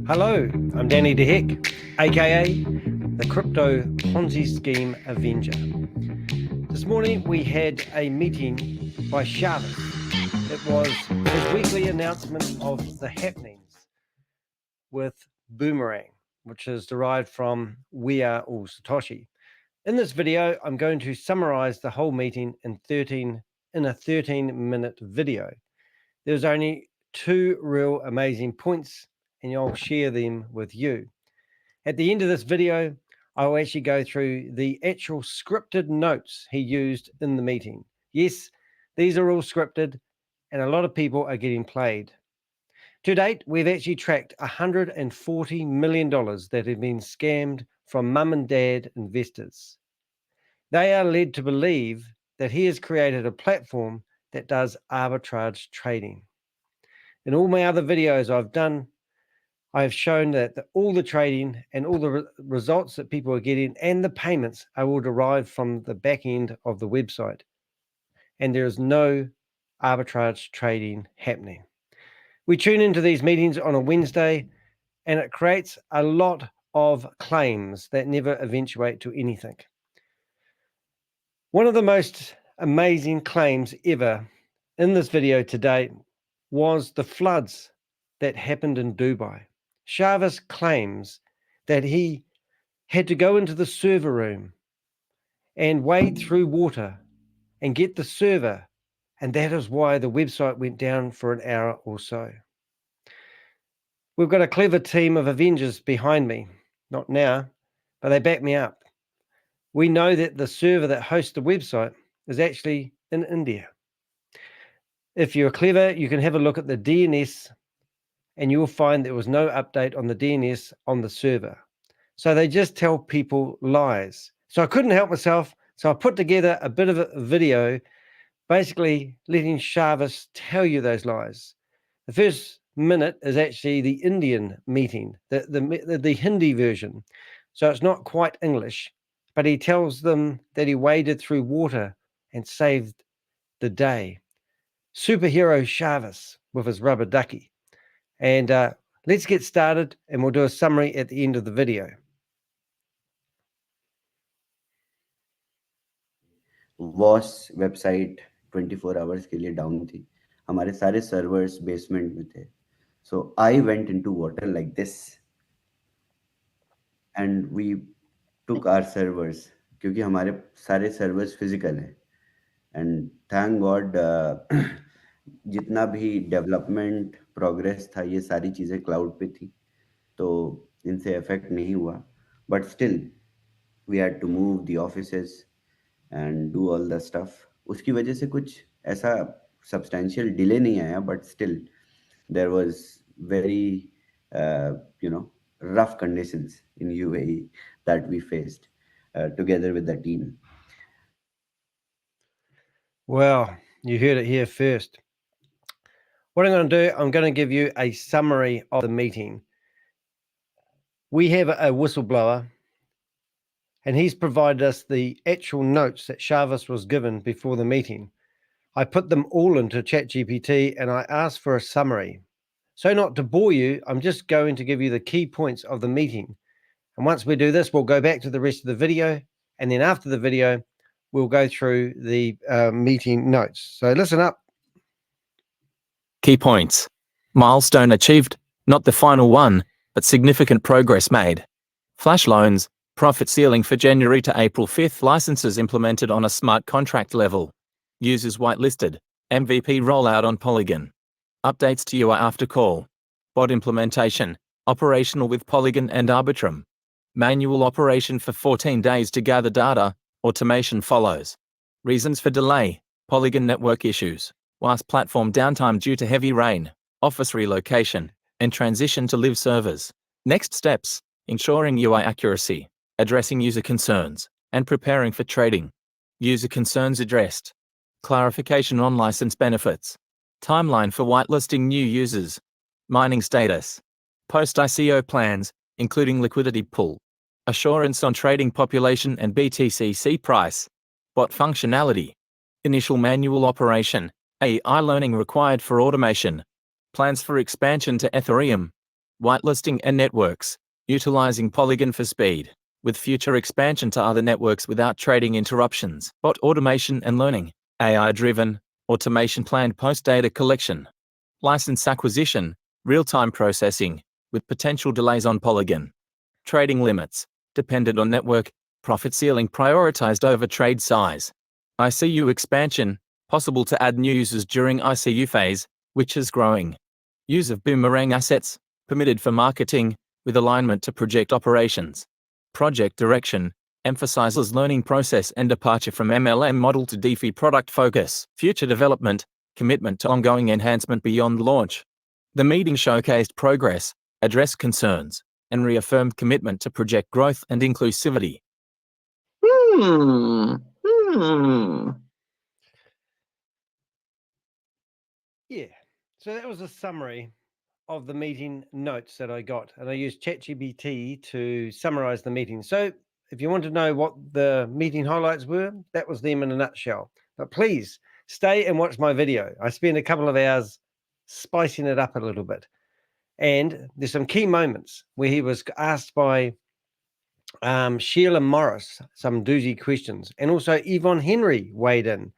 Hello, I'm Danny de Hek, aka the Crypto Ponzi Scheme Avenger. This morning we had a meeting by Shavez. It was his weekly announcement of the happenings with Boomerang, which is derived from We Are All Satoshi. In this video, I'm going to summarize the whole meeting in a 13-minute video. There's only two real amazing points, and I'll share them with you. At the end of this video, I'll actually go through the actual scripted notes he used in the meeting. Yes, these are all scripted, and a lot of people are getting played. To date, we've actually tracked $140 million that have been scammed from mum and dad investors. They are led to believe that he has created a platform that does arbitrage trading. In all my other videos I've done, I've shown that all the trading and all the results that people are getting and the payments are all derived from the back end of the website. And there is no arbitrage trading happening. We tune into these meetings on a Wednesday, and it creates a lot of claims that never eventuate to anything. One of the most amazing claims ever in this video today was the floods that happened in Dubai. Shavez claims that he had to go into the server room and wade through water and get the server, and that is why the website went down for an hour or so. We've got a clever team of Avengers behind me, not now, but they back me up. We know that the server that hosts the website is actually in India. If you're clever, you can have a look at the DNS and you'll find there was no update on the DNS on the server. So they just tell people lies. So I couldn't help myself. So I put together a bit of a video, basically letting Shavez tell you those lies. The first minute is actually the Indian meeting, the Hindi version. So it's not quite English, but he tells them that he waded through water and saved the day. Superhero Shavez with his rubber ducky. And let's get started, and we'll do a summary at the end of the video. WAAS website 24 hours के लिए down थी. हमारे सारे servers basement में थे. So I went into water like this and we took our servers क्योंकि हमारे सारे सर्वर्स फिजिकल हैं. And thank God जितना भी डेवलपमेंट प्रोग्रेस था ये सारी चीज़ें क्लाउड पे थी, तो इनसे इफेक्ट नहीं हुआ. But still we had to move the offices and do all the stuff. उसकी वजह से कुछ ऐसा सब्सटेंशियल डिले नहीं आया, but still there was very rough conditions in UAE that we faced together with the team. Well, you heard it here first. What I'm going to do, I'm going to give you a summary of the meeting. We have a whistleblower, and he's provided us the actual notes that Shavez was given before the meeting. I put them all into ChatGPT, and I asked for a summary. So not to bore you, I'm just going to give you the key points of the meeting. And once we do this, we'll go back to the rest of the video. And then after the video, we'll go through the meeting notes. So listen up. Key points. Milestone achieved, not the final one, but significant progress made. Flash loans, profit ceiling for January to April 5th, licenses implemented on a smart contract level. Users whitelisted, MVP rollout on Polygon. Updates to UI after call. Bot implementation, operational with Polygon and Arbitrum. Manual operation for 14 days to gather data, automation follows. Reasons for delay, Polygon network issues. WAAS platform downtime due to heavy rain, office relocation, and transition to live servers. Next steps, ensuring UI accuracy, addressing user concerns, and preparing for trading. User concerns addressed. Clarification on license benefits. Timeline for whitelisting new users. Mining status. Post-ICO plans, including liquidity pool. Assurance on trading population and BTCC price. Bot functionality. Initial manual operation. AI learning required for automation. Plans for expansion to Ethereum. whitelisting and networks, utilizing Polygon for speed, with future expansion to other networks without trading interruptions, bot automation and learning, AI-driven, automation planned post-data collection, license acquisition, real-time processing, with potential delays on Polygon, trading limits, dependent on network, profit ceiling prioritized over trade size, ICU expansion, possible to add new users during ICU phase, which is growing, use of Boomerang assets, permitted for marketing, with alignment to project operations, project direction, emphasizes learning process and departure from MLM model to DeFi product focus, future development, commitment to ongoing enhancement beyond launch. The meeting showcased progress, addressed concerns, and reaffirmed commitment to project growth and inclusivity. Yeah, so that was a summary of the meeting notes that I got, and I used ChatGPT to summarize the meeting. So if you want to know what the meeting highlights were, that was them in a nutshell. But please stay and watch my video. I spent a couple of hours spicing it up a little bit. And there's some key moments where he was asked by Sheila Morris some doozy questions, and also Yvonne Henry weighed in.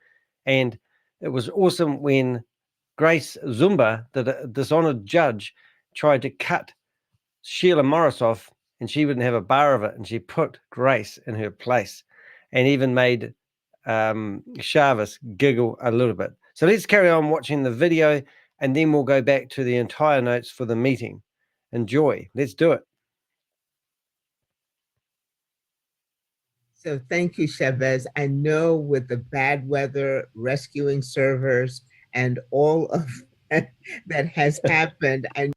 And it was awesome when Grace Zumba, the dishonored judge, tried to cut Sheila Morris off, and she wouldn't have a bar of it, and she put Grace in her place, and even made Shavez giggle a little bit. So let's carry on watching the video, and then we'll go back to the entire notes for the meeting. Enjoy. Let's do it. So thank you, Shavez. I know with the bad weather, rescuing servers, and all of that has happened. And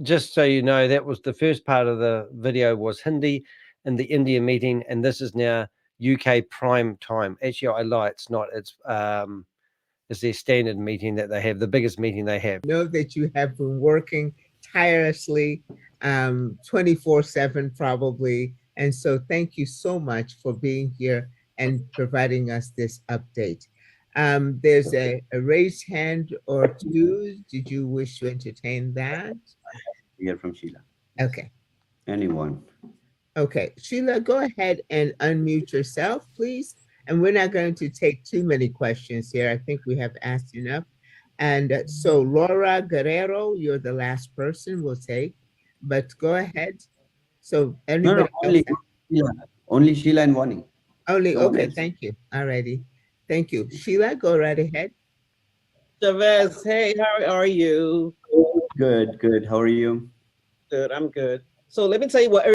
just so you know, that was the first part of the video was Hindi in the India meeting, and this is now UK prime time. Actually, I lie, it's not. It's their standard meeting that they have, the biggest meeting they have. I know that you have been working tirelessly, 24/7 probably. And so thank you so much for being here and providing us this update. There's a raised hand or two. Did you wish to entertain that? Hear from Sheila. Okay. Anyone? Okay, Sheila, go ahead and unmute yourself, please. And we're not going to take too many questions here. I think we have asked enough. And so Laura Guerrero, you're the last person we'll take, but go ahead. So anybody only Sheila and Wani. Only, No one okay, else. thank you. Alrighty. Thank you. Sheila, go right ahead. Shavez, hey, how are you? Good. How are you? Good, I'm good. So let me tell you what.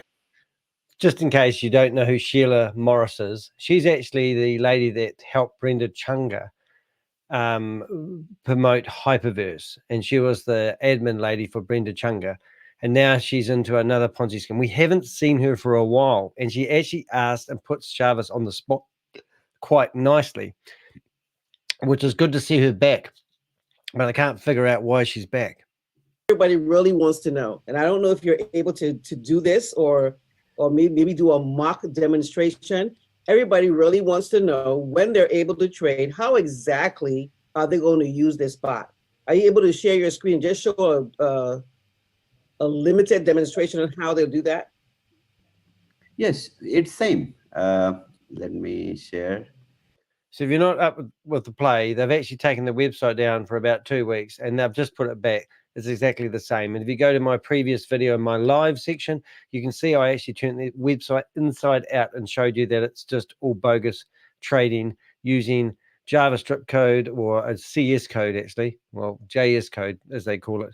Just in case you don't know who Sheila Morris is, she's actually the lady that helped Brenda Chunga promote Hyperverse, and she was the admin lady for Brenda Chunga, and now she's into another Ponzi scheme. We haven't seen her for a while, and she actually asked and put Shavez on the spot quite nicely, which is good to see her back, but I can't figure out why she's back. Everybody really wants to know, and I don't know if you're able to do this or maybe do a mock demonstration. Everybody really wants to know when they're able to trade, how exactly are they going to use this bot? Are you able to share your screen? Just show a limited demonstration on how they'll do that. Yes, it's same. Let me share. So if you're not up with the play, they've actually taken the website down for about 2 weeks, and they've just put it back. It's exactly the same. And if you go to my previous video in my live section, you can see I actually turned the website inside out and showed you that it's just all bogus trading using JavaScript code, or a CS code, actually. Well, JS code, as they call it.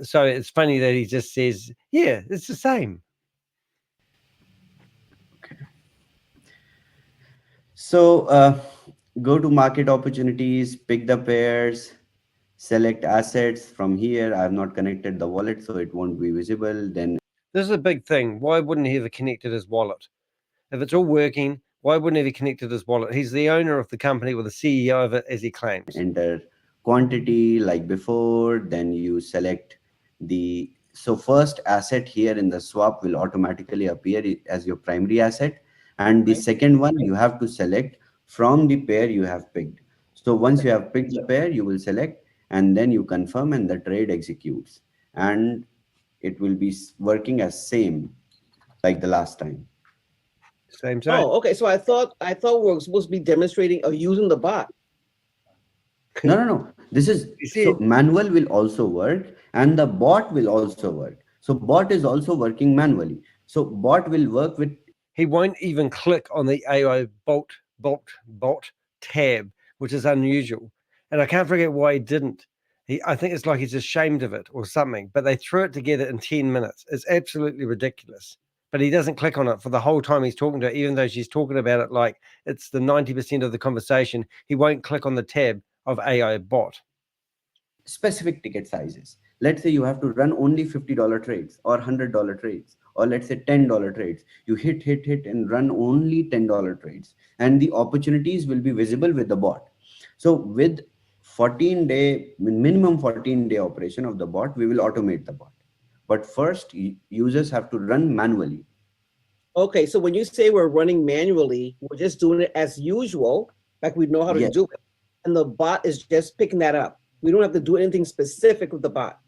So it's funny that he just says, yeah, it's the same. Okay. So go to market opportunities, pick the pairs, select assets. From here, I have not connected the wallet, so it won't be visible. Then this is a big thing. Why wouldn't he have connected his wallet? If it's all working, why wouldn't he have connected his wallet? He's the owner of the company, or the CEO of it, as he claims. Enter quantity like before, then you select the, so first asset here in the swap will automatically appear as your primary asset, and the second one you have to select from the pair you have picked. So once you have picked the pair, you will select, and then you confirm, and the trade executes. And it will be working as same like the last time. Same. Oh, okay. So I thought we were supposed to be demonstrating or using the bot. No. This is You so see, manual will also work and the bot will also work. So bot is also working manually. So bot will work with he won't even click on the AI bot tab, which is unusual. And I can't forget why he didn't. I think it's like he's ashamed of it or something, but they threw it together in 10 minutes. It's absolutely ridiculous. But he doesn't click on it for the whole time he's talking to her, even though she's talking about it like it's the 90% of the conversation. He won't click on the tab of AI bot. specific ticket sizes. Let's say you have to run only $50 trades or $100 trades, or let's say $10 trades. You hit and run only $10 trades, and the opportunities will be visible with the bot. So with 14-day minimum 14-day operation of the bot, we will automate the bot. But first, users have to run manually. Okay, so when you say we're running manually, we're just doing it as usual, like we know how to Yes. do it, and the bot is just picking that up. We don't have to do anything specific with the bot.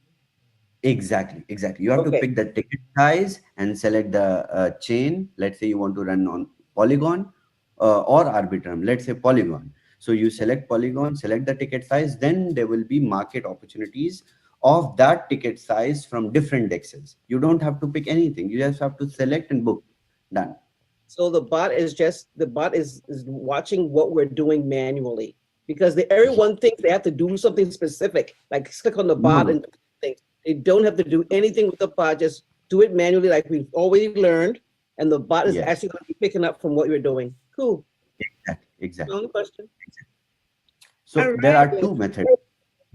Exactly. You have to Okay. pick the ticket size and select the chain. Let's say you want to run on Polygon or Arbitrum. Let's say Polygon. So you select Polygon, select the ticket size, then there will be market opportunities of that ticket size from different dexes. You don't have to pick anything. You just have to select and book. Done. So the bot is watching what we're doing manually, because everyone thinks they have to do something specific, like click on the bot No. and things. They don't have to do anything with the bot. Just do it manually, like we've already learned, and the bot is Yes. actually going to be picking up from what you're doing. Cool. Exactly. Only question. So All there are right. two methods.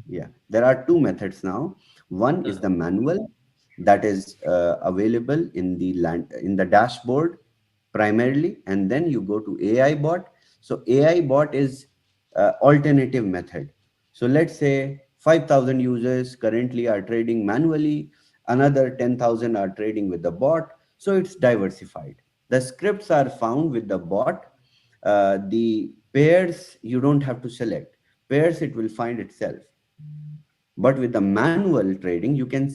Yeah, there are two methods now. One is the manual that is available in the dashboard primarily, and then you go to AI bot. So AI bot is alternative method. So let's say 5,000 users currently are trading manually, another 10,000 are trading with the bot. So it's diversified. The scripts are found with the bot. The pairs you don't have to select. Pairs it will find itself. But with the manual trading, you can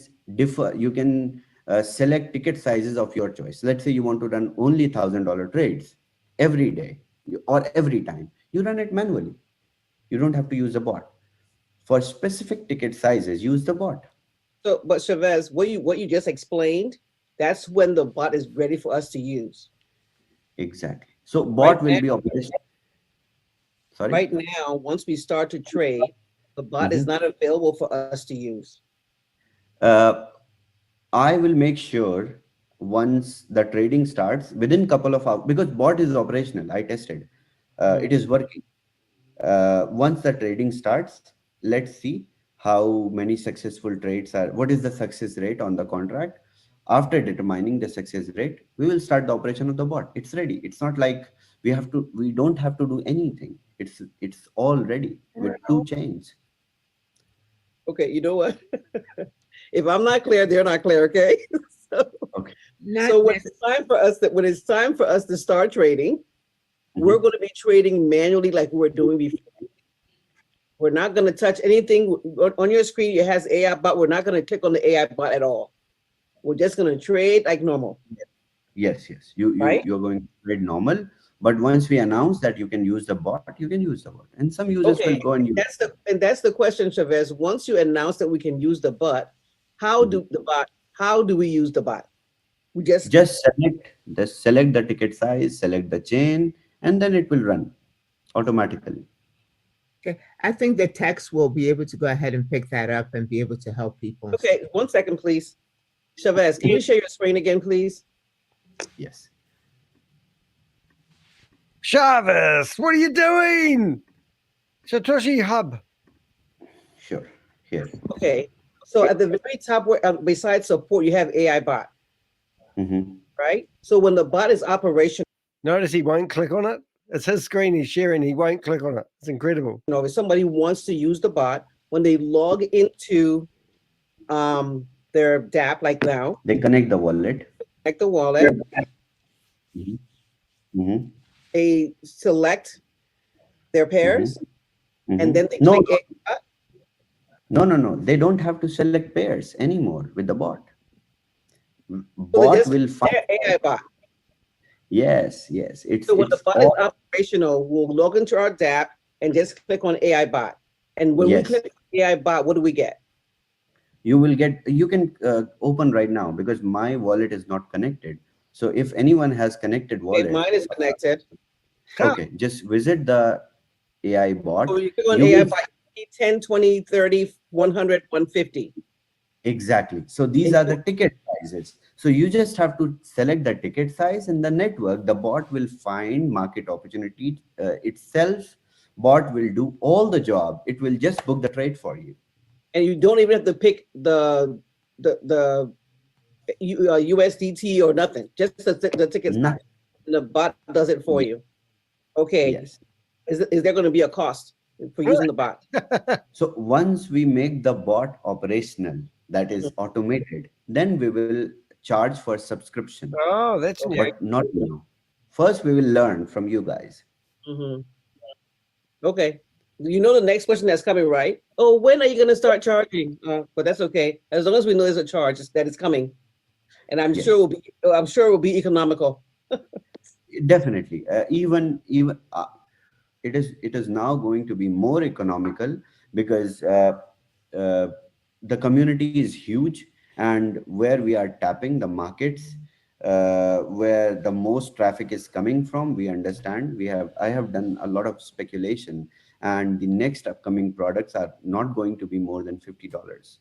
select ticket sizes of your choice. Let's say you want to run only $1,000 trades every day or every time. You run it manually. You don't have to use a bot. For specific ticket sizes, use the bot. So, but Shavez, what you just explained, that's when the bot is ready for us to use. Exactly. So bot Right will now- be operational. Sorry. Right now, once we start to trade, the bot is not available for us to use. I will make sure once the trading starts within couple of hours, because bot is operational. I tested. It is working. Once the trading starts, let's see how many successful trades are, what is the success rate on the contract. After determining the success rate, we will start the operation of the bot. It's ready. It's not like we don't have to do anything. It's all ready with two chains. Okay, you know what? If I'm not clear, they're not clear. Okay. Okay. So when it's time for us to start trading, we're going to be trading manually like we were doing before. We're not going to touch anything on your screen. It has AI bot. We're not going to click on the AI bot at all. We're just going to trade like normal. Yes. Right? You're going to trade normal. But once we announce that you can use the bot, you can use the bot. And some users will go and use that's the question, Shavez. Once you announce that we can use the bot, how do we use the bot? We just select the ticket size, select the chain, and then it will run automatically. Okay. I think the text will be able to go ahead and pick that up and be able to help people. Okay, 1 second, please. Shavez, can you share your screen again, please? Yes. Shavez, what are you doing? Satoshi Hub. Sure. Here. Okay. So at the very top, where besides support, you have AI bot, right? So when the bot is operational, Notice he won't click on it. It's his screen he's sharing. He won't click on it. It's incredible. if somebody wants to use the bot, when they log into their DApp, like now, They connect the wallet. They select their pairs, and then they click No. They don't have to select pairs anymore with the bot. bot this will is find. their AI bot. Yes. So when the It's bot is operational, we'll log into our DApp and just click on AI bot. And when we Yes. click AI bot, what do we get? You can open right now because my wallet is not connected. So if anyone has connected Okay, wallet, mine is connected. okay, just visit the AI bot. So you click on You AI will bot, 10, 20, 30, 100, 150. exactly. So these are the ticket sizes. So you just have to select the ticket size in the network. The bot will find market opportunity itself. Bot will do all the job. It will just book the trade for you. And you don't even have to pick the USDT or nothing, just the ticket No. size. And the bot does it for you. Okay. Yes. Is there going to be a cost for using the bot? So once we make the bot operational, that is automated, then we will charge for subscription. Oh, that's new. But not now. First, we will learn from you guys. Mm-hmm. Okay. You know the next question that's coming, right? Oh, when are you going to start charging? But that's okay. As long as we know there's a charge, that it's coming, and I'm Yes. sure it will be economical. Definitely. Even it is now going to be more economical because the community is huge, and where we are tapping the markets, where the most traffic is coming from, we understand. I have done a lot of speculation, and the next upcoming products are not going to be more than $50.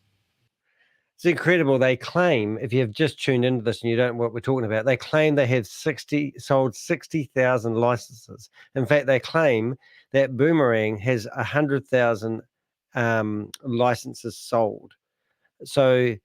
It's incredible. They claim, if you have just tuned into this and you don't know what we're talking about, they claim they have sold 60,000 licenses. In fact, they claim that Boomerang has 100,000 licenses sold. So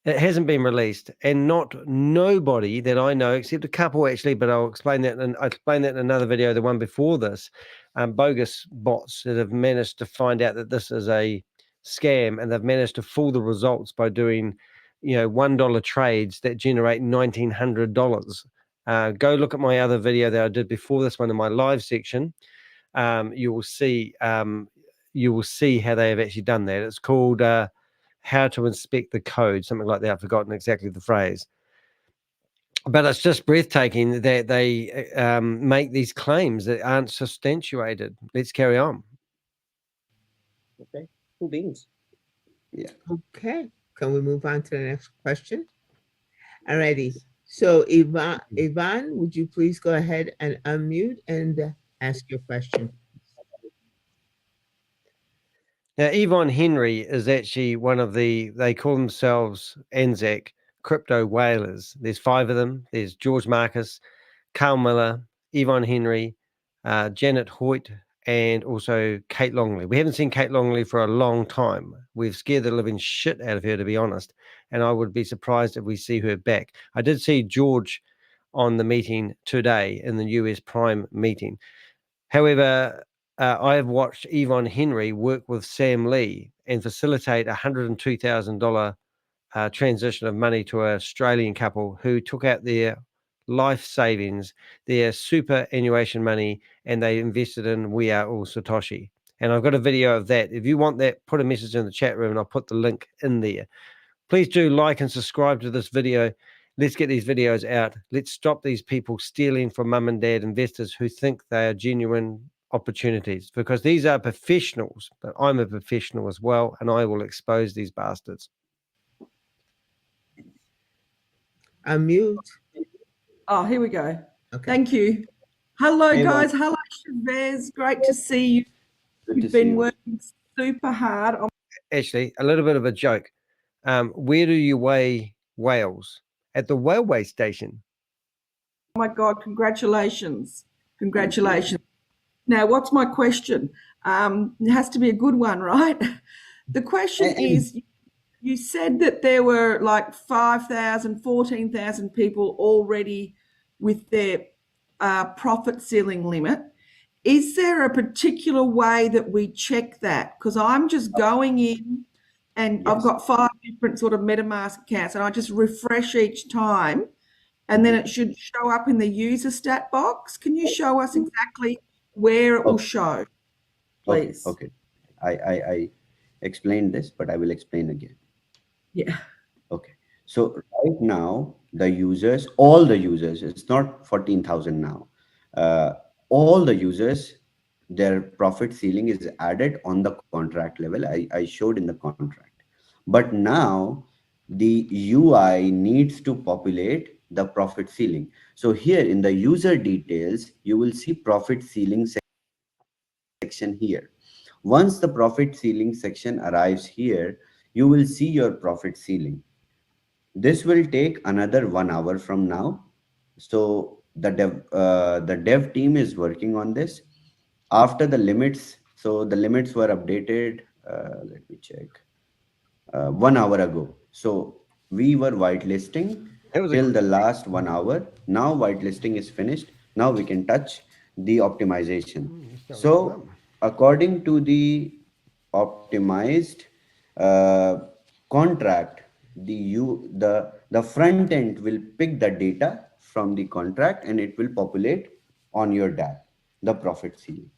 it hasn't been released, and nobody that I know, except a couple actually, but I'll explain that. And I explained that in another video, the one before this, bogus bots that have managed to find out that this is a scam, and they've managed to fool the results by doing, $1 trades that generate $1,900. Go look at my other video that I did before this one in my live section. You will see how they have actually done that. It's called how to inspect the code, something like that. I've forgotten exactly the phrase. But it's just breathtaking that they make these claims that aren't substantiated. Let's carry on. Okay. Cool beans. Yeah. Okay. Can we move on to the next question? Alrighty. So Yvonne, would you please go ahead and unmute and ask your question? Now, Yvonne Henry is actually one of they call themselves ANZAC crypto whalers. There's 5 of them. There's George Marcus, Carl Miller, Yvonne Henry, Janet Hoyt, and also Kate Longley. We haven't seen Kate Longley for a long time. We've scared the living shit out of her, to be honest. And I would be surprised if we see her back. I did see George on the meeting today in the US Prime meeting. However, I have watched Yvonne Henry work with Sam Lee and facilitate $102,000 transition of money to an Australian couple who took out their life savings, their superannuation money, and they invested in We Are All Satoshi. And I've got a video of that. If you want that, put a message in the chat room and I'll put the link in there. Please do like and subscribe to this video. Let's get these videos out. Let's stop these people stealing from mum and dad investors who think they are genuine opportunities, because these are professionals, but I'm a professional as well, and I will expose these bastards. Unmute. Oh, here we go. Okay. Thank you. Hello, Hey, guys. Hello, Shavez. Great to see you. Good to You've see been you. working super hard on. Actually, a little bit of a joke. Where do you weigh whales? At the railway station. Oh my God, congratulations. Congratulations. Now, what's my question? It has to be a good one, right? The question is, you said that there were like 5,000, 14,000 people already with their profit ceiling limit. Is there a particular way that we check that? Because I'm just going in and I've got 5 different sort of MetaMask accounts and I just refresh each time and then it should show up in the user stat box. Can you show us exactly where it will show, please? Okay. I explained this, but I will explain again. Yeah. Okay. So right now, the users, all the users, it's not 14,000 now. Uh, all the users, their profit ceiling is added on the contract level. I showed in the contract. But now the UI needs to populate the profit ceiling. So here in the user details, you will see profit ceiling section here. Once the profit ceiling section arrives here, you will see your profit ceiling. This will take another 1 hour from now. So the dev team is working on this. After the limits, so the limits were updated. Let me check. 1 hour ago. So we were whitelisting That was a till the last 1 hour. Now whitelisting is finished. Now we can touch the optimization. So according to the optimized uh, contract, the front end will pick the data from the contract and it will populate on your DApp, the profit ceiling.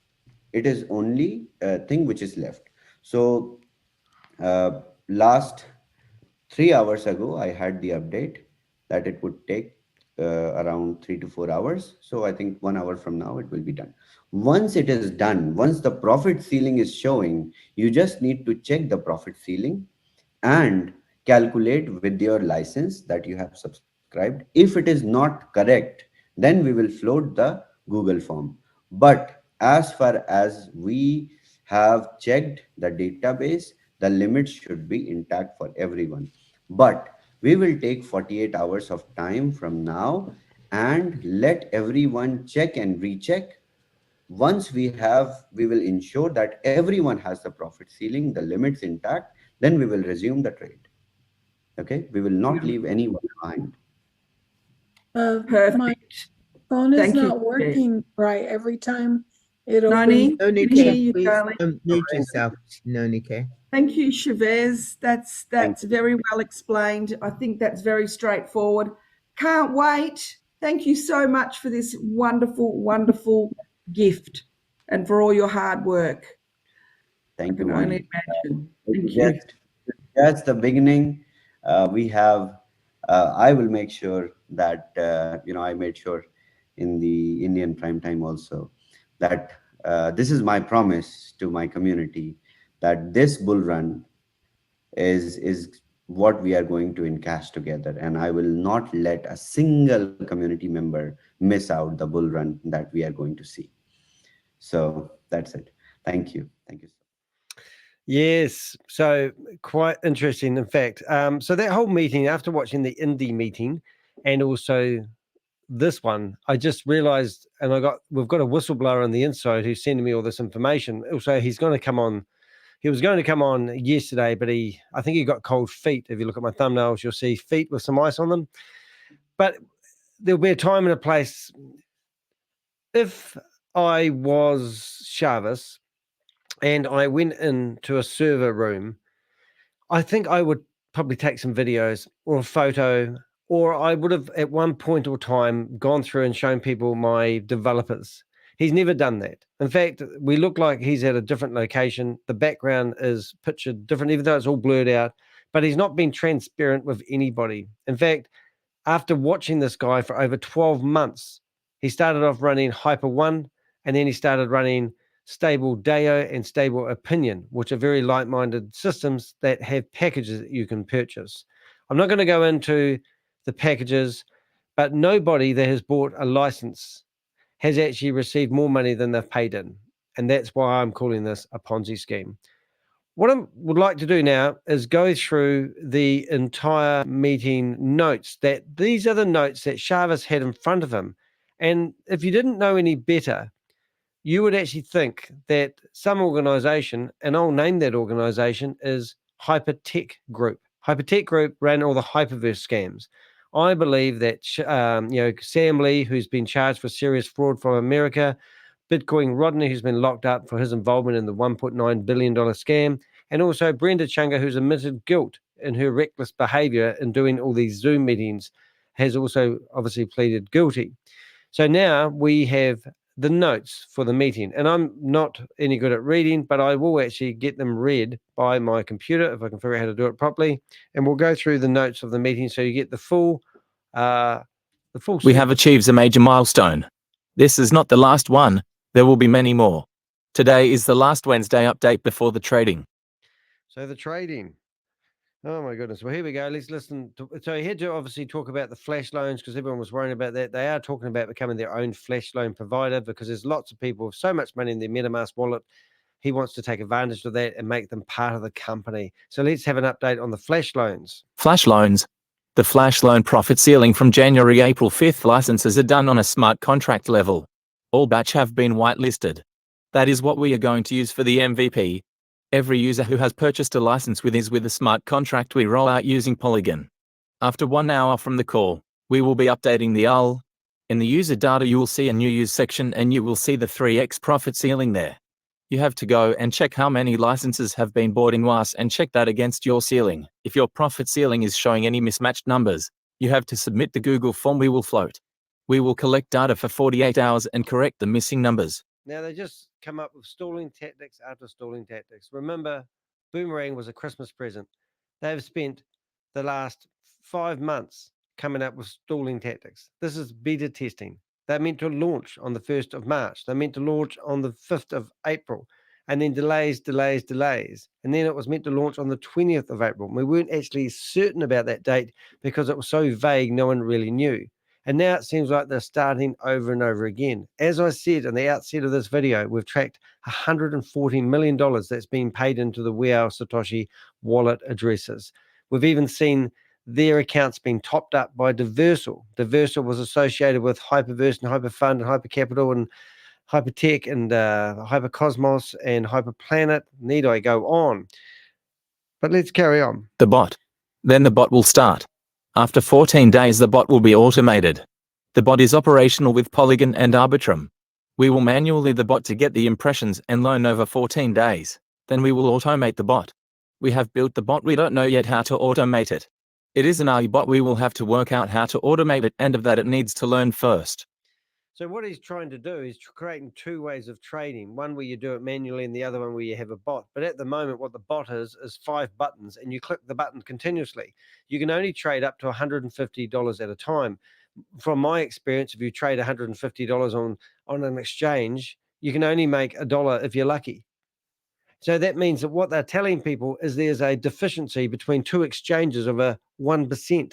It is only a thing which is left. So last 3 hours ago, I had the update that it would take around 3 to 4 hours. So I think 1 hour from now, it will be done. Once it is done, once the profit ceiling is showing, you just need to check the profit ceiling and calculate with your license that you have subscribed. If it is not correct, then we will float the Google form. But as far as we have checked the database, the limits should be intact for everyone. But we will take 48 hours of time from now and let everyone check and recheck. Once we will ensure that everyone has the profit ceiling, the limits intact, then we will resume the trade. Okay, we will not leave anyone behind. My Perfect. phone is Thank you. not working right every time it opens. Noni, can you hear Nonike, you, please darling? unmute yourself, Nonike. Thank you, Shavez. That's Thank you. very well explained. I think that's very straightforward. Can't wait. Thank you so much for this wonderful, wonderful gift and for all your hard work. Thank I you, can only Moni. imagine. Thank you. That's the beginning. We have. I will make sure that I made sure in the Indian prime time also that this is my promise to my community that this bull run is what we are going to encash together, and I will not let a single community member miss out the bull run that we are going to see. So that's it. Thank you. Thank you. Yes, so quite interesting. In fact, so that whole meeting, after watching the indie meeting, and also this one, I just realized, and we've got a whistleblower on the inside who's sending me all this information. Also, he's going to come on. He was going to come on yesterday, but I think he got cold feet. If you look at my thumbnails, you'll see feet with some ice on them. But there'll be a time and a place. If I was Shavez and I went into a server room, I think I would probably take some videos or a photo, or I would have at one point or time gone through and shown people my developers. He's never done that. In fact, we look like he's at a different location. The background is pictured different, even though it's all blurred out, but he's not been transparent with anybody. In fact, after watching this guy for over 12 months, he started off running Hyper One, and then he started running Stable Deo and Stable Opinion, which are very like-minded systems that have packages that you can purchase. I'm not going to go into the packages, but nobody that has bought a license has actually received more money than they've paid in. And that's why I'm calling this a Ponzi scheme. What I would like to do now is go through the entire meeting notes. These are the notes that Shavez had in front of him. And if you didn't know any better, you would actually think that some organization, and I'll name that organization, is Hypertech Group. Hypertech Group ran all the Hyperverse scams. I believe that Sam Lee, who's been charged for serious fraud from America, Bitcoin Rodney, who's been locked up for his involvement in the $1.9 billion scam, and also Brenda Chunga, who's admitted guilt in her reckless behavior in doing all these Zoom meetings, has also obviously pleaded guilty. So now we have the notes for the meeting. And I'm not any good at reading, but I will actually get them read by my computer if I can figure out how to do it properly. And we'll go through the notes of the meeting so you get the full We have achieved a major milestone. This is not the last one. There will be many more. Today is the last Wednesday update before the trading. So the trading. Oh my goodness. Well, here we go. Let's listen. So he had to obviously talk about the flash loans because everyone was worrying about that. They are talking about becoming their own flash loan provider because there's lots of people with so much money in their MetaMask wallet. He wants to take advantage of that and make them part of the company. So let's have an update on the flash loans. Flash loans. The flash loan profit ceiling from January-April 5th licenses are done on a smart contract level. All batch have been whitelisted. That is what we are going to use for the MVP. Every user who has purchased a license with a smart contract we roll out using Polygon. After 1 hour from the call, we will be updating the UL. In the user data you will see a new use section and you will see the 3x profit ceiling there. You have to go and check how many licenses have been bought in WAAS and check that against your ceiling. If your profit ceiling is showing any mismatched numbers, you have to submit the Google form we will float. We will collect data for 48 hours and correct the missing numbers. Now they just come up with stalling tactics after stalling tactics. Remember, Boomerang was a Christmas present. They've spent the last 5 months coming up with stalling tactics. This is beta testing. They're meant to launch on the 1st of March. They're meant to launch on the 5th of April. And then delays. And then it was meant to launch on the 20th of April. We weren't actually certain about that date because it was so vague, no one really knew. And now it seems like they're starting over and over again. As I said in the outset of this video, we've tracked $140 million that's been paid into the WAAS Satoshi wallet addresses. We've even seen their accounts being topped up by Diversal. Diversal was associated with Hyperverse and Hyperfund and Hypercapital and Hypertech and Hypercosmos and Hyperplanet. Need I go on? But let's carry on. The bot. Then the bot will start. After 14 days the bot will be automated. The bot is operational with Polygon and Arbitrum. We will manually the bot to get the impressions and loan over 14 days. Then we will automate the bot. We have built the bot, we don't know yet how to automate it. It is an AI bot, we will have to work out how to automate it, and of that it needs to learn first. So what he's trying to do is creating 2 ways of trading. One where you do it manually and the other one where you have a bot. But at the moment, what the bot is 5 buttons and you click the button continuously. You can only trade up to $150 at a time. From my experience, if you trade $150 on an exchange, you can only make $1 if you're lucky. So that means that what they're telling people is there's a deficiency between 2 exchanges of a 1%.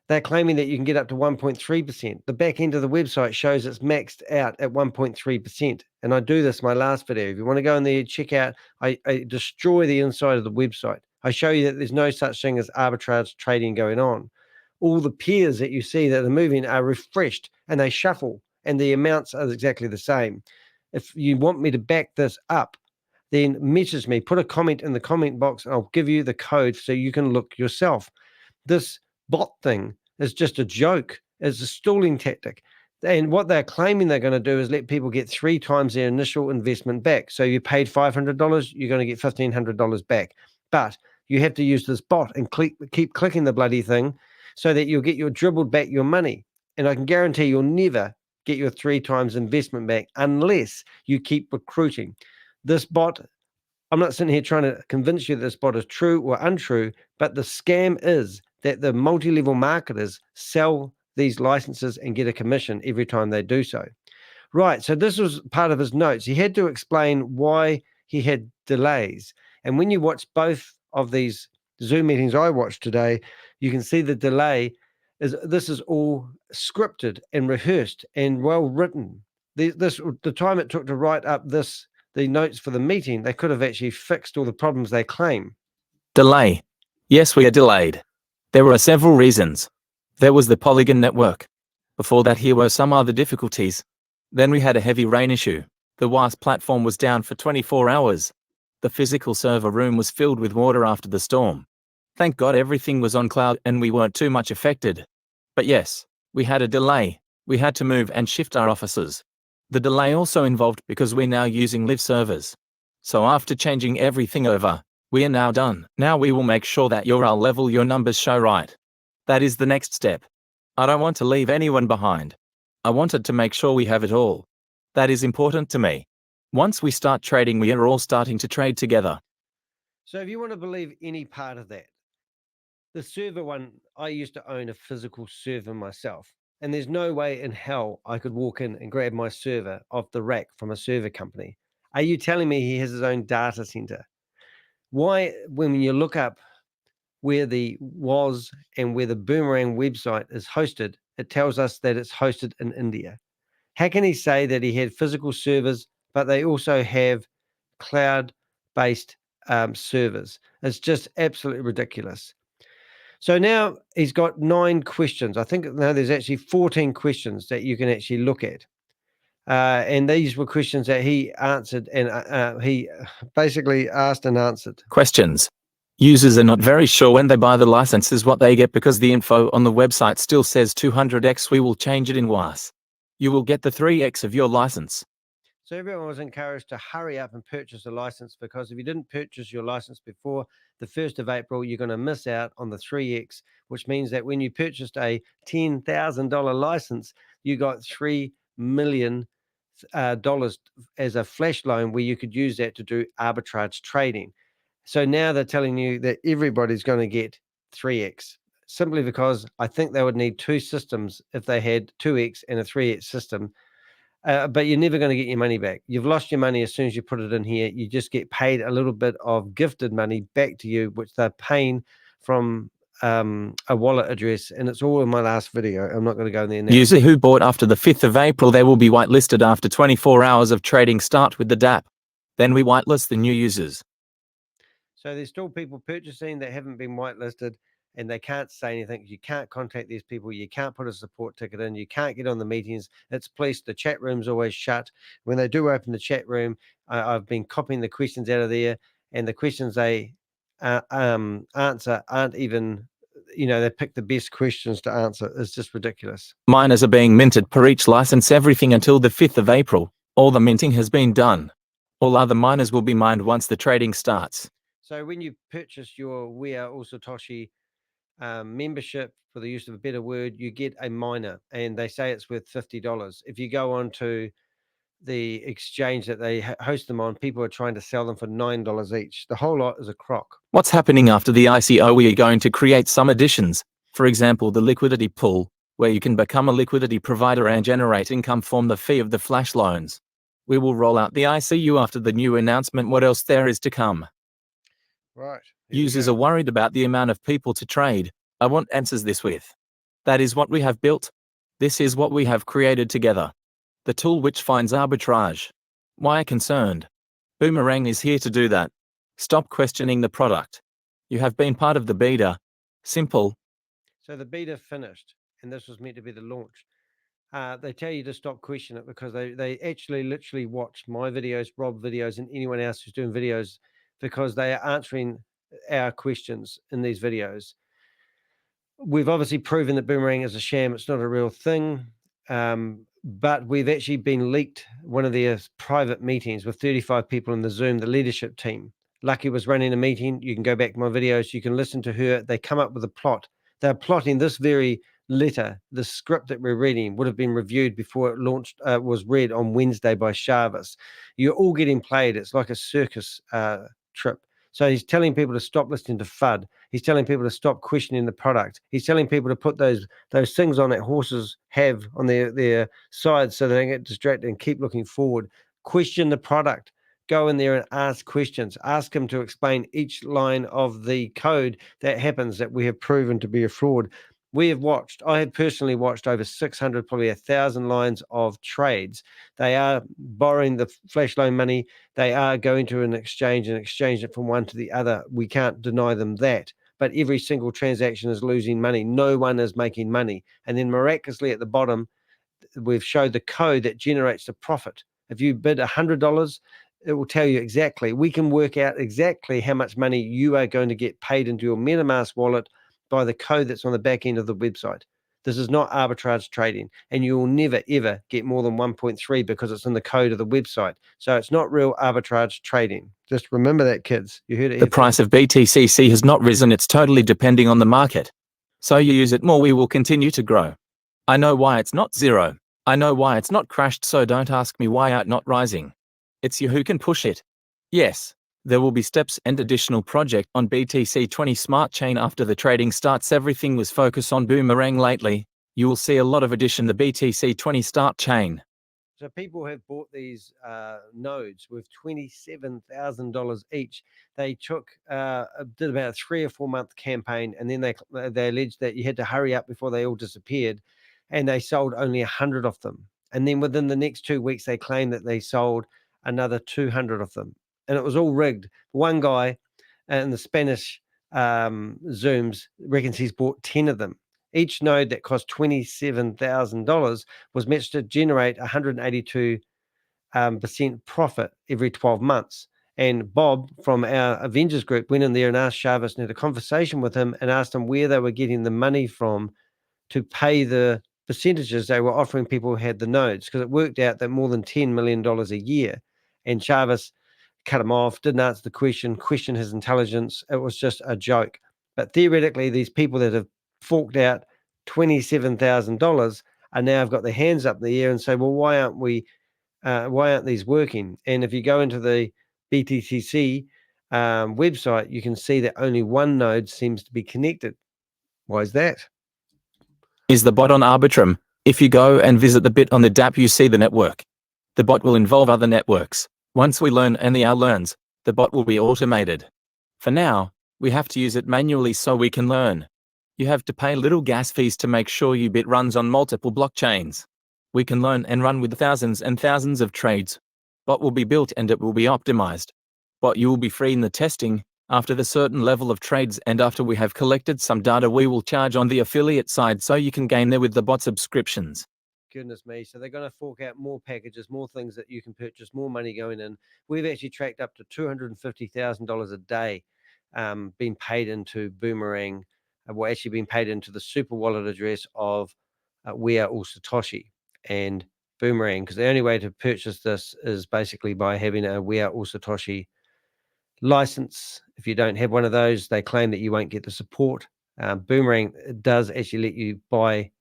They're claiming that you can get up to 1.3%. The back end of the website shows it's maxed out at 1.3%. And I do this in my last video. If you want to go in there, check out, I destroy the inside of the website. I show you that there's no such thing as arbitrage trading going on. All the pairs that you see that are moving are refreshed and they shuffle and the amounts are exactly the same. If you want me to back this up, then message me, put a comment in the comment box and I'll give you the code so you can look yourself. This bot thing is just a joke. It's a stalling tactic. And what they're claiming they're going to do is let people get 3 times their initial investment back. So you paid $500, you're going to get $1,500 back. But you have to use this bot and keep clicking the bloody thing so that you'll get dribbled back your money. And I can guarantee you'll never get your 3 times investment back unless you keep recruiting. This bot, I'm not sitting here trying to convince you that this bot is true or untrue, but the scam is that the multi-level marketers sell these licenses and get a commission every time they do so. Right, so this was part of his notes. He had to explain why he had delays. And when you watch both of these Zoom meetings I watched today, you can see the delay this is all scripted and rehearsed and well written. The time it took to write up the notes for the meeting, they could have actually fixed all the problems they claim. Delay. Yes, we are delayed. There were several reasons. There was the Polygon network. Before that, here were some other difficulties. Then we had a heavy rain issue. The WAAS platform was down for 24 hours. The physical server room was filled with water after the storm. Thank God everything was on cloud and we weren't too much affected. But yes, we had a delay. We had to move and shift our offices. The delay also involved because we're now using live servers. So after changing everything over, we are now done. Now we will make sure that your UL level, your numbers show right. That is the next step. I don't want to leave anyone behind. I wanted to make sure we have it all. That is important to me. Once we start trading, we are all starting to trade together. So if you want to believe any part of that, the server one, I used to own a physical server myself, and there's no way in hell I could walk in and grab my server off the rack from a server company. Are you telling me he has his own data center? Why, when you look up where the WAAS and where the Boomerang website is hosted, it tells us that it's hosted in India? How can he say that he had physical servers, but they also have cloud-based servers? It's just absolutely ridiculous. So now he's got 9 questions. I think now there's actually 14 questions that you can actually look at. And these were questions that he answered, and he basically asked and answered. Questions. Users are not very sure when they buy the licenses what they get because the info on the website still says 200x. We will change it in WAAS. You will get the 3x of your license. So everyone was encouraged to hurry up and purchase a license, because if you didn't purchase your license before the 1st of April, you're going to miss out on the 3x, which means that when you purchased a $10,000 license, you got $3 million as a flash loan where you could use that to do arbitrage trading. So now they're telling you that everybody's going to get 3x, simply because I think they would need 2 systems if they had 2x and a 3x system. But you're never going to get your money back. You've lost your money as soon as you put it in here. You just get paid a little bit of gifted money back to you, which they're paying from a wallet address. And it's all in my last video. I'm not going to go in there now. User who bought after the 5th of April, they will be whitelisted after 24 hours of trading start with the DApp. Then we whitelist the new users. So there's still people purchasing that haven't been whitelisted, and they can't say anything. You can't contact these people. You can't put a support ticket in. You can't get on the meetings. It's police. The chat room's always shut. When they do open the chat room, I've been copying the questions out of there, and the questions they answer aren't even, they pick the best questions to answer. It's just ridiculous. Miners are being minted per each license, everything until the 5th of April. All the minting has been done. All other miners will be mined once the trading starts. So when you purchase your We Are All Satoshi membership, for the use of a better word, you get a miner, and they say it's worth $50. If you go on to the exchange that they host them on, people are trying to sell them for $9 each. The whole lot is a crock. What's happening after the ICO? We are going to create some additions. For example, the liquidity pool, where you can become a liquidity provider and generate income from the fee of the flash loans. We will roll out the ICO after the new announcement. What else there is to come? Right. Users are worried about the amount of people to trade. I want answers this with. That is what we have built. This is what we have created together. The tool which finds arbitrage. Why concerned? Boomerang is here to do that. Stop questioning the product. You have been part of the beta. Simple. So the beta finished, and this was meant to be the launch. They tell you to stop questioning it, because they actually literally watch my videos, Rob videos, and anyone else who's doing videos, because they are answering our questions in these videos. We've obviously proven that Boomerang is a sham. It's not a real thing. But we've actually been leaked one of their private meetings with 35 people in the Zoom, the leadership team. Lucky was running a meeting. You can go back to my videos. You can listen to her. They come up with a plot. They're plotting this very letter. The script that we're reading would have been reviewed before it launched, was read on Wednesday by Shavez. You're all getting played. It's like a circus trip. So he's telling people to stop listening to FUD. He's telling people to stop questioning the product. He's telling people to put those things on that horses have on their sides so they don't get distracted and keep looking forward. Question the product. Go in there and ask questions. Ask him to explain each line of the code that happens that we have proven to be a fraud. I have personally watched over 600, probably 1,000 lines of trades. They are borrowing the flash loan money. They are going to an exchange and exchange it from one to the other. We can't deny them that. But every single transaction is losing money. No one is making money. And then miraculously at the bottom, we've showed the code that generates the profit. If you bid $100, it will tell you exactly. We can work out exactly how much money you are going to get paid into your MetaMask wallet by the code that's on the back end of the website. This is not arbitrage trading, and you will never, ever get more than 1.3 because it's in the code of the website. So it's not real arbitrage trading. Just remember that, kids. You heard it. The price of BTCC has not risen. It's totally depending on the market. So you use it more, we will continue to grow. I know why it's not zero. I know why it's not crashed, so don't ask me why it's not rising. It's you who can push it. Yes, there will be steps and additional project on BTC20 Smart Chain after the trading starts. Everything was focused on Boomerang lately. You will see a lot of addition the BTC20 Start Chain. So people have bought these nodes with $27,000 each. They did about a 3 or 4 month campaign, and then they alleged that you had to hurry up before they all disappeared, and they sold only 100 of them. And then within the next 2 weeks, they claimed that they sold another 200 of them, and it was all rigged. One guy in the Spanish Zooms reckons he's bought 10 of them. Each node that cost $27,000 was meant to generate 182% profit every 12 months. And Bob from our Avengers group went in there and asked Shavez and had a conversation with him and asked him where they were getting the money from to pay the percentages they were offering people who had the nodes, because it worked out that more than $10 million a year. And Shavez cut him off, didn't answer the question his intelligence. It was just a joke. But theoretically, these people that have forked out $27,000 are now have got their hands up in the air and say, well, why aren't these working? And if you go into the BTCC website, you can see that only one node seems to be connected. Why is that? Is the bot on Arbitrum? If you go and visit the bit on the DApp, you see the network. The bot will involve other networks. Once we learn and the AI learns, the bot will be automated. For now, we have to use it manually so we can learn. You have to pay little gas fees to make sure your bit runs on multiple blockchains. We can learn and run with thousands and thousands of trades. Bot will be built and it will be optimized. But you will be free in the testing. After the certain level of trades and after we have collected some data, we will charge on the affiliate side so you can gain there with the bot subscriptions. Goodness me. So they're going to fork out more packages, more things that you can purchase, more money going in. We've actually tracked up to $250,000 a day being paid into Boomerang. Well, actually being paid into the super wallet address of We Are All Satoshi and Boomerang, because the only way to purchase this is basically by having a We Are All Satoshi license. If you don't have one of those, they claim that you won't get the support. Boomerang does actually let you buy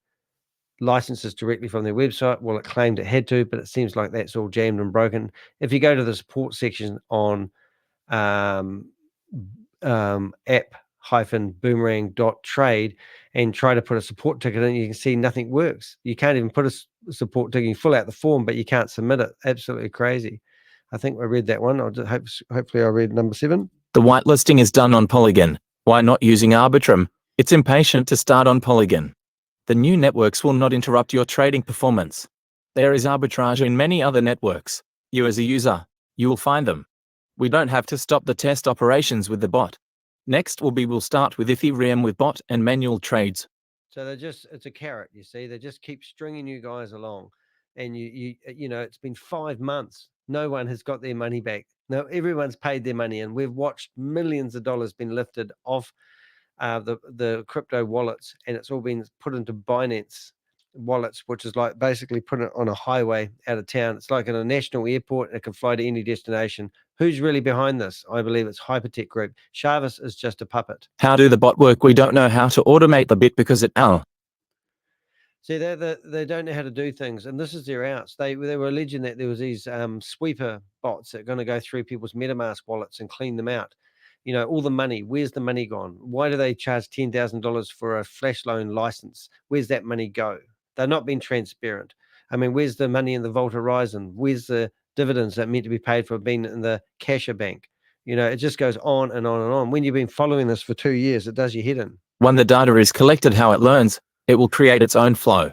licenses directly from their website. Well, it claimed it had to, but it seems like that's all jammed and broken. If you go to the support section on app-boomerang.trade and try to put a support ticket in, you can see nothing works. You can't even put a support ticket. You fill out the form, but you can't submit it. Absolutely crazy. I think I read that one. Hopefully I read number 7. The whitelisting is done on Polygon. Why not using Arbitrum? It's impatient to start on Polygon. The new networks will not interrupt your trading performance. There is arbitrage in many other networks. You as a user, you will find them. We don't have to stop the test operations with the bot. Next we'll start with Ethereum with bot and manual trades. So it's a carrot, you see. They just keep stringing you guys along. And you know, it's been 5 months. No one has got their money back. No, everyone's paid their money, and we've watched millions of dollars been lifted off the crypto wallets, and it's all been put into Binance wallets, which is like basically put it on a highway out of town. It's like in a national airport, and it can fly to any destination. Who's really behind this? I believe it's Hypertech Group. Shavez is just a puppet. How do the bot work? We don't know how to automate the bit because See, they don't know how to do things, and this is their outs. They were alleging that there was these sweeper bots that are going to go through people's MetaMask wallets and clean them out. You know, all the money. Where's the money gone? Why do they charge $10,000 for a flash loan license? Where's that money go? They're not being transparent. I mean, where's the money in the Vault Horizon? Where's the dividends that are meant to be paid for being in the Casher Bank? You know, it just goes on and on and on. When you've been following this for 2 years, it does your head in. when the data is collected, how it learns, it will create its own flow.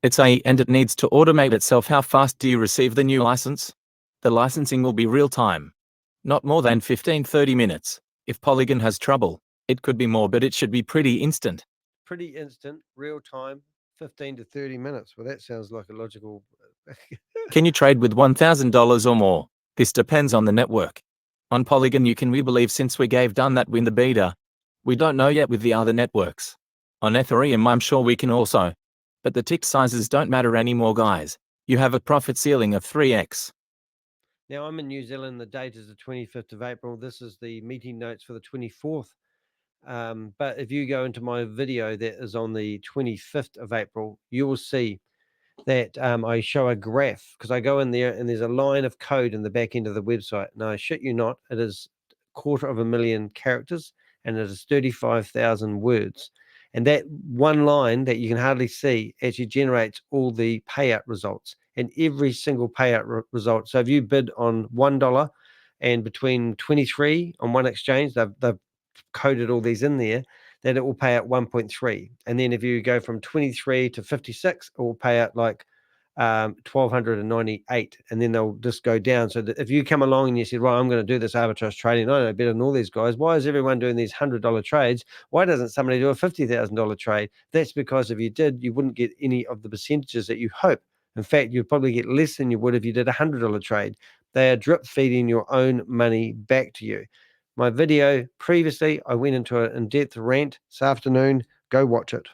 It's AI and it needs to automate itself. How fast do you receive the new license? The licensing will be real time. Not more than 15-30 minutes. If Polygon has trouble, it could be more, but it should be pretty instant. Pretty instant, real time, 15 to 30 minutes. Well, that sounds like a logical... Can you trade with $1,000 or more? This depends on the network. On Polygon we believe, since we gave done that win the beta. We don't know yet with the other networks. On Ethereum I'm sure we can also. But the tick sizes don't matter anymore, guys. You have a profit ceiling of 3x. Now, I'm in New Zealand. The date is the 25th of April. This is the meeting notes for the 24th. But if you go into my video that is on the 25th of April, you will see that I show a graph, because I go in there and there's a line of code in the back end of the website. And I shit you not, it is 250,000 characters and it is 35,000 words. And that one line that you can hardly see actually generates all the payout results and every single payout result. So if you bid on $1 and between 23 on one exchange, they've coded all these in there, that it will pay out 1.3. And then if you go from 23 to 56, it will pay out like 1,298, and then they'll just go down. So that if you come along and you said, well, I'm going to do this arbitrage trading, I know better than all these guys. Why is everyone doing these $100 trades? Why doesn't somebody do a $50,000 trade? That's because if you did, you wouldn't get any of the percentages that you hope. In fact, you'd probably get less than you would if you did a $100 trade. They are drip feeding your own money back to you. My video previously, I went into an in-depth rant this afternoon. Go watch it.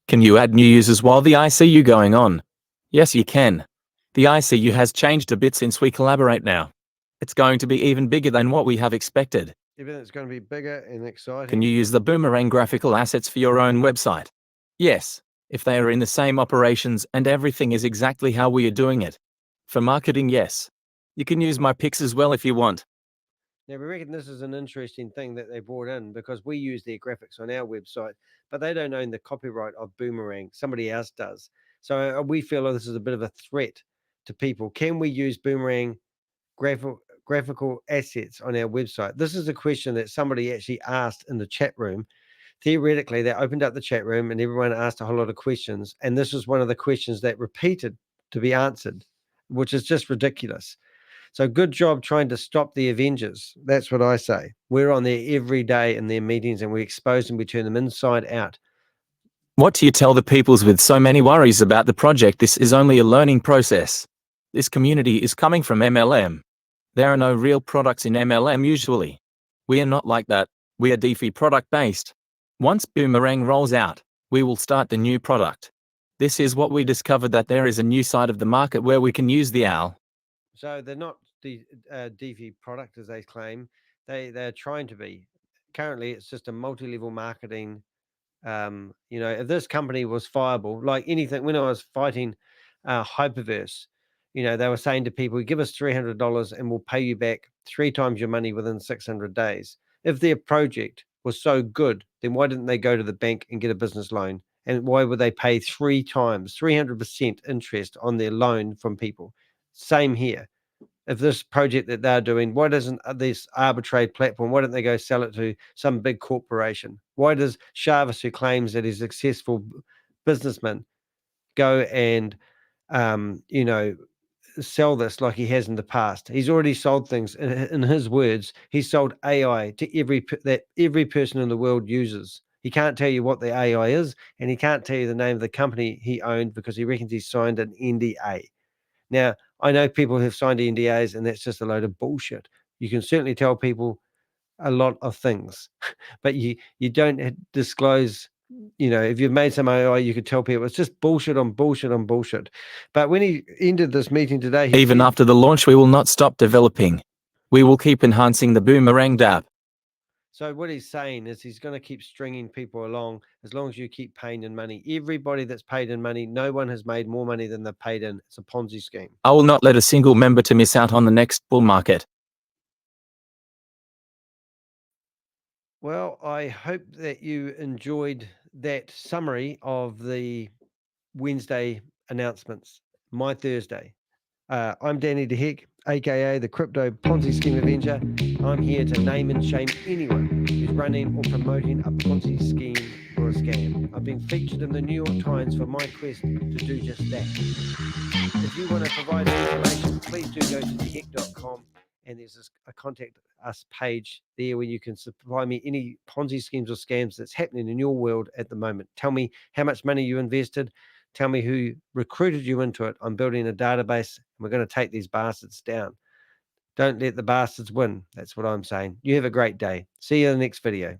Can you add new users while the ICU going on? Yes, you can. The ICU has changed a bit since we collaborate now. It's going to be even bigger than what we have expected. Everything's going to be bigger and exciting. Can you use the Boomerang graphical assets for your own website? Yes, if they are in the same operations and everything is exactly how we are doing it. For marketing, yes. You can use my pics as well if you want. Now, we reckon this is an interesting thing that they brought in because we use their graphics on our website, but they don't own the copyright of Boomerang. Somebody else does. So we feel this is a bit of a threat to people. Can we use Boomerang graphical assets on our website? This is a question that somebody actually asked in the chat room. Theoretically, they opened up the chat room and everyone asked a whole lot of questions. And this was one of the questions that repeated to be answered, which is just ridiculous. So good job trying to stop the Avengers. That's what I say. We're on there every day in their meetings and we expose them, we turn them inside out. What do you tell the peoples with so many worries about the project? This is only a learning process. This community is coming from MLM. There are no real products in MLM usually. We are not like that. We are DeFi product based. Once Boomerang rolls out, we will start the new product. This is what we discovered, that there is a new side of the market where we can use the OWL. So they're not the DeFi product as they claim. They're trying to be. Currently, it's just a multi-level marketing. If this company was viable, like anything, when I was fighting Hyperverse, they were saying to people, give us $300 and we'll pay you back 3 times your money within 600 days. If their project was so good, then why didn't they go to the bank and get a business loan? And why would they pay 3 times, 300% interest on their loan from people? Same here. If this project that they're doing, why doesn't this arbitrage platform, why don't they go sell it to some big corporation? Why does Shavez, who claims that he's a successful businessman, go and, sell this like he has in the past? He's already sold things. In his words, he sold AI to every person in the world uses. He can't tell you what the AI is, and he can't tell you the name of the company he owned because he reckons he signed an NDA. Now, I know people who've signed NDAs, and that's just a load of bullshit. You can certainly tell people a lot of things, but you don't disclose. If you've made some AI, you could tell people it's just bullshit on bullshit on bullshit. But when he ended this meeting today, even said, after the launch, we will not stop developing. We will keep enhancing the Boomerang dApp. So what he's saying is he's going to keep stringing people along as long as you keep paying in money. Everybody that's paid in money, no one has made more money than they've paid in. It's a Ponzi scheme. I will not let a single member to miss out on the next bull market. Well, I hope that you enjoyed that summary of the Wednesday announcements, my Thursday. I'm Danny de Hek, aka the Crypto Ponzi Scheme Avenger. I'm here to name and shame anyone who's running or promoting a Ponzi scheme or a scam. I've been featured in the New York Times for my quest to do just that. If you want to provide information, please do go to thehek.com, and there's a contact us page there where you can supply me any Ponzi schemes or scams that's happening in your world at the moment. Tell me how much money you invested. Tell me who recruited you into it. I'm building a database, and we're going to take these bastards down. Don't let the bastards win. That's what I'm saying. You have a great day. See you in the next video.